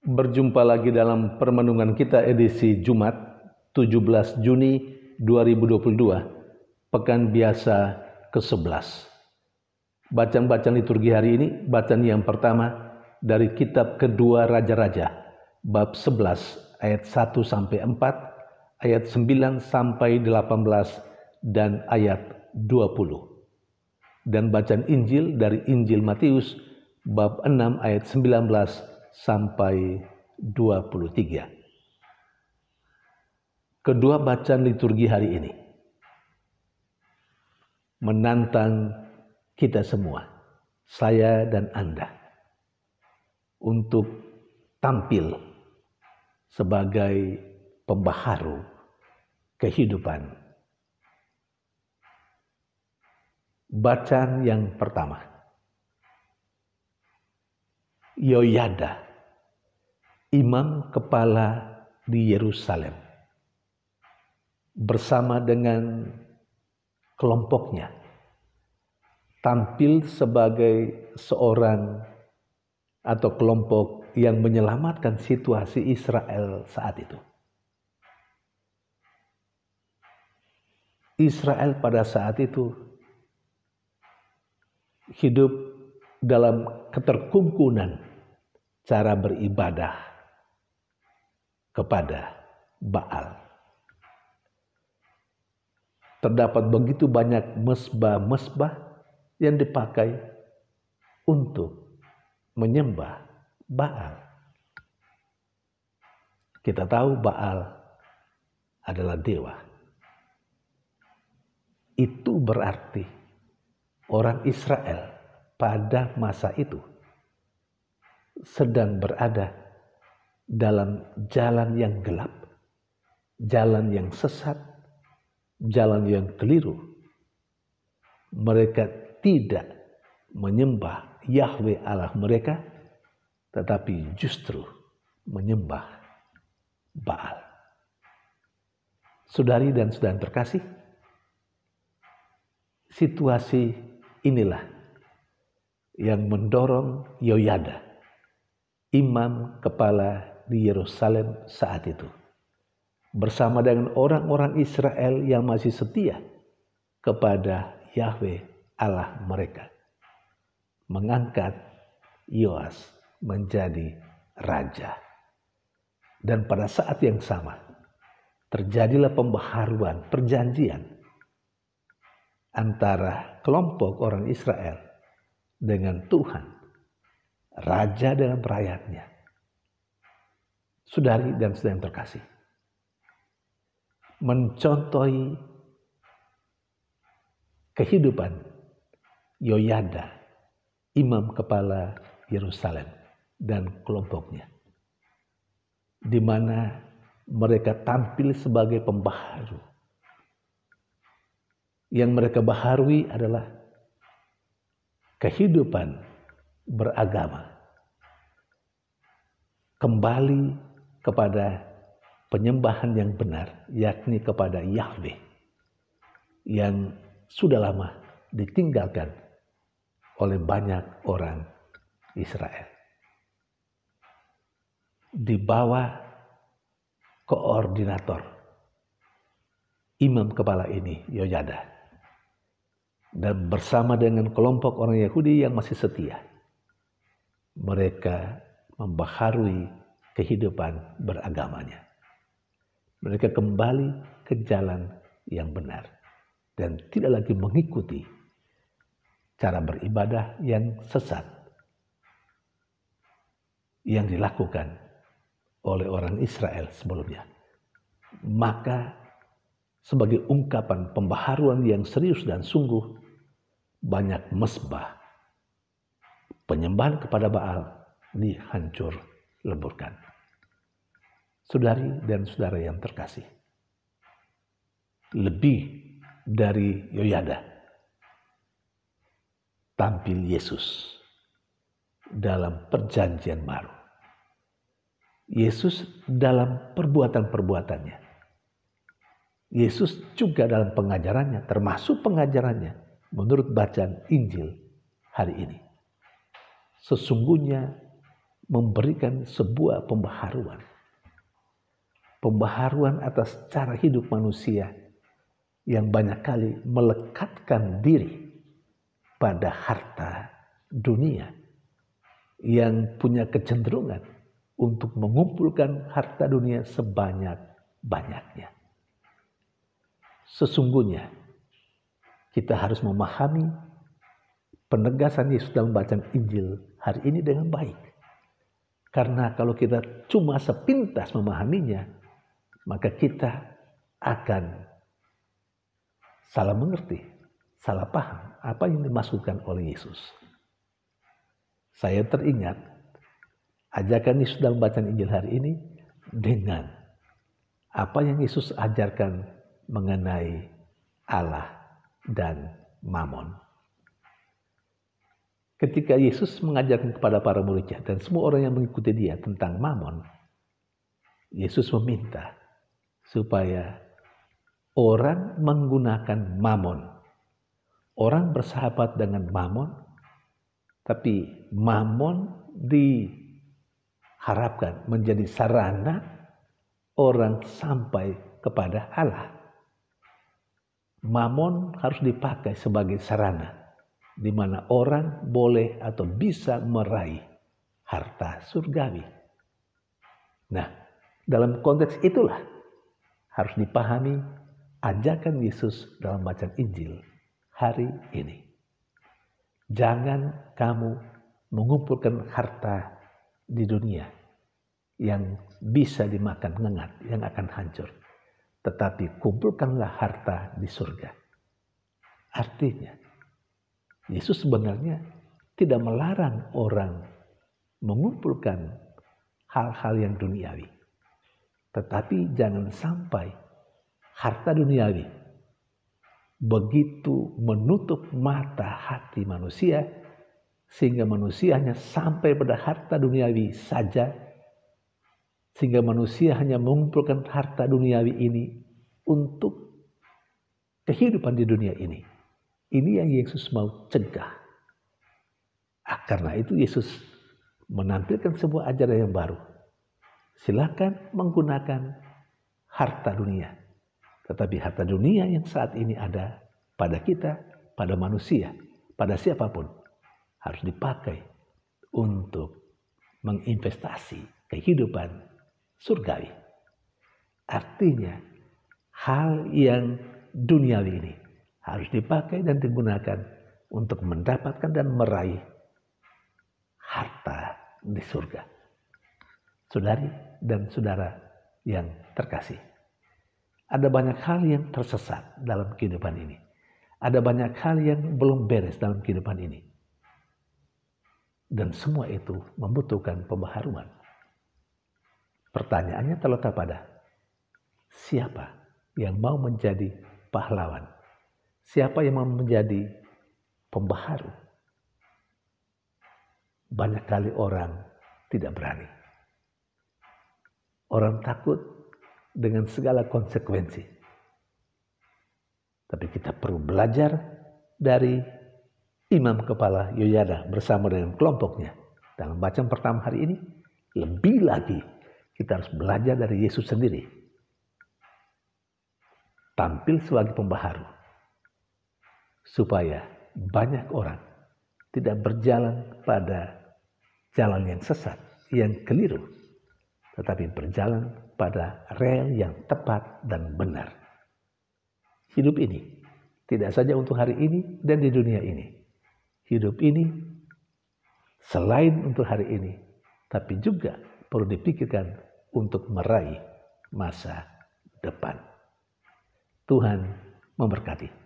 Berjumpa lagi dalam permenungan kita edisi Jumat 17 Juni 2022, Pekan Biasa ke-11. Bacaan-bacaan liturgi hari ini, bacaan yang pertama dari kitab kedua Raja-Raja, bab 11 ayat 1-4, ayat 9-18, dan ayat 20. Dan bacaan Injil dari Injil Matius, bab 6 ayat 19 sampai 23. Kedua bacaan liturgi hari ini menantang kita semua, saya dan Anda, untuk tampil sebagai pembaharu kehidupan. Bacaan yang pertama, Yoyada, imam kepala di Yerusalem, bersama dengan kelompoknya, tampil sebagai seorang atau kelompok yang menyelamatkan situasi Israel saat itu. Israel pada saat itu hidup dalam keterkungkunan cara beribadah kepada Baal. Terdapat begitu banyak mesbah-mesbah yang dipakai untuk menyembah Baal. Kita tahu Baal adalah dewa. Itu berarti orang Israel pada masa itu sedang berada dalam jalan yang gelap, jalan yang sesat, jalan yang keliru. Mereka tidak menyembah Yahweh Allah mereka, tetapi justru menyembah Baal. Saudari dan saudara terkasih, situasi inilah yang mendorong Yoyada, imam kepala di Yerusalem saat itu, bersama dengan orang-orang Israel yang masih setia kepada Yahweh Allah mereka, mengangkat Yoas menjadi raja. Dan pada saat yang sama terjadilah pembaharuan perjanjian antara kelompok orang Israel dengan Tuhan, raja dengan rakyatnya. Saudari dan saudara yang terkasih, mencontohi kehidupan Yoyada, imam kepala Yerusalem dan kelompoknya, di mana mereka tampil sebagai pembaharu. Yang mereka baharui adalah kehidupan beragama, kembali kepada penyembahan yang benar, yakni kepada Yahweh yang sudah lama ditinggalkan oleh banyak orang Israel. Di bawah koordinator imam kepala ini, Yoyada, dan bersama dengan kelompok orang Yahudi yang masih setia, mereka membaharui kehidupan beragamanya. Mereka kembali ke jalan yang benar dan tidak lagi mengikuti cara beribadah yang sesat yang dilakukan oleh orang Israel sebelumnya. Maka sebagai ungkapan pembaharuan yang serius dan sungguh, banyak mesbah penyembahan kepada Baal dihancur leburkan. Saudari dan saudara yang terkasih, lebih dari Yoyada, tampil Yesus dalam perjanjian baru. Yesus dalam perbuatan-perbuatannya. Yesus juga dalam pengajarannya, termasuk pengajarannya menurut bacaan Injil hari ini. Sesungguhnya memberikan sebuah pembaharuan. Pembaharuan atas cara hidup manusia yang banyak kali melekatkan diri pada harta dunia, yang punya kecenderungan untuk mengumpulkan harta dunia sebanyak-banyaknya. Sesungguhnya kita harus memahami penegasan Yesus dalam bacaan Injil hari ini dengan baik. Karena kalau kita cuma sepintas memahaminya, maka kita akan salah mengerti, salah paham apa yang dimaksudkan oleh Yesus. Saya teringat ajakan Yesus dalam bacaan Injil hari ini dengan apa yang Yesus ajarkan mengenai Allah dan Mamon. Ketika Yesus mengajarkan kepada para muridnya dan semua orang yang mengikuti dia tentang Mamon, Yesus meminta supaya orang menggunakan Mamon. Orang bersahabat dengan Mamon, tapi Mamon diharapkan menjadi sarana orang sampai kepada Allah. Mamon harus dipakai sebagai sarana di mana orang boleh atau bisa meraih harta surgawi. Nah, dalam konteks itulah harus dipahami ajakan Yesus dalam bacaan Injil hari ini. Jangan kamu mengumpulkan harta di dunia yang bisa dimakan ngengat, yang akan hancur. Tetapi kumpulkanlah harta di surga. Artinya, Yesus sebenarnya tidak melarang orang mengumpulkan hal-hal yang duniawi. Tetapi jangan sampai harta duniawi begitu menutup mata hati manusia sehingga manusia hanya sampai pada harta duniawi saja, sehingga manusia hanya mengumpulkan harta duniawi ini untuk kehidupan di dunia ini. Ini yang Yesus mau cegah. Karena itu Yesus menampilkan sebuah ajaran yang baru. Silakan menggunakan harta dunia. Tetapi harta dunia yang saat ini ada pada kita, pada manusia, pada siapapun, harus dipakai untuk menginvestasi kehidupan surgawi. Artinya, hal yang duniawi ini harus dipakai dan digunakan untuk mendapatkan dan meraih harta di surga. Saudari dan saudara yang terkasih, ada banyak hal yang tersesat dalam kehidupan ini. Ada banyak hal yang belum beres dalam kehidupan ini. Dan semua itu membutuhkan pembaharuan. Pertanyaannya terletak pada siapa yang mau menjadi pahlawan? Siapa yang mau menjadi pembaharu? Banyak kali orang tidak berani. Orang takut dengan segala konsekuensi. Tapi kita perlu belajar dari Imam Kepala Yoyada bersama dengan kelompoknya. Dalam bacaan pertama hari ini, lebih lagi kita harus belajar dari Yesus sendiri. Tampil sebagai pembaharu. Supaya banyak orang tidak berjalan pada jalan yang sesat, yang keliru. Tetapi berjalan pada rel yang tepat dan benar. Hidup ini tidak saja untuk hari ini dan di dunia ini. Hidup ini selain untuk hari ini, tapi juga perlu dipikirkan untuk meraih masa depan. Tuhan memberkati.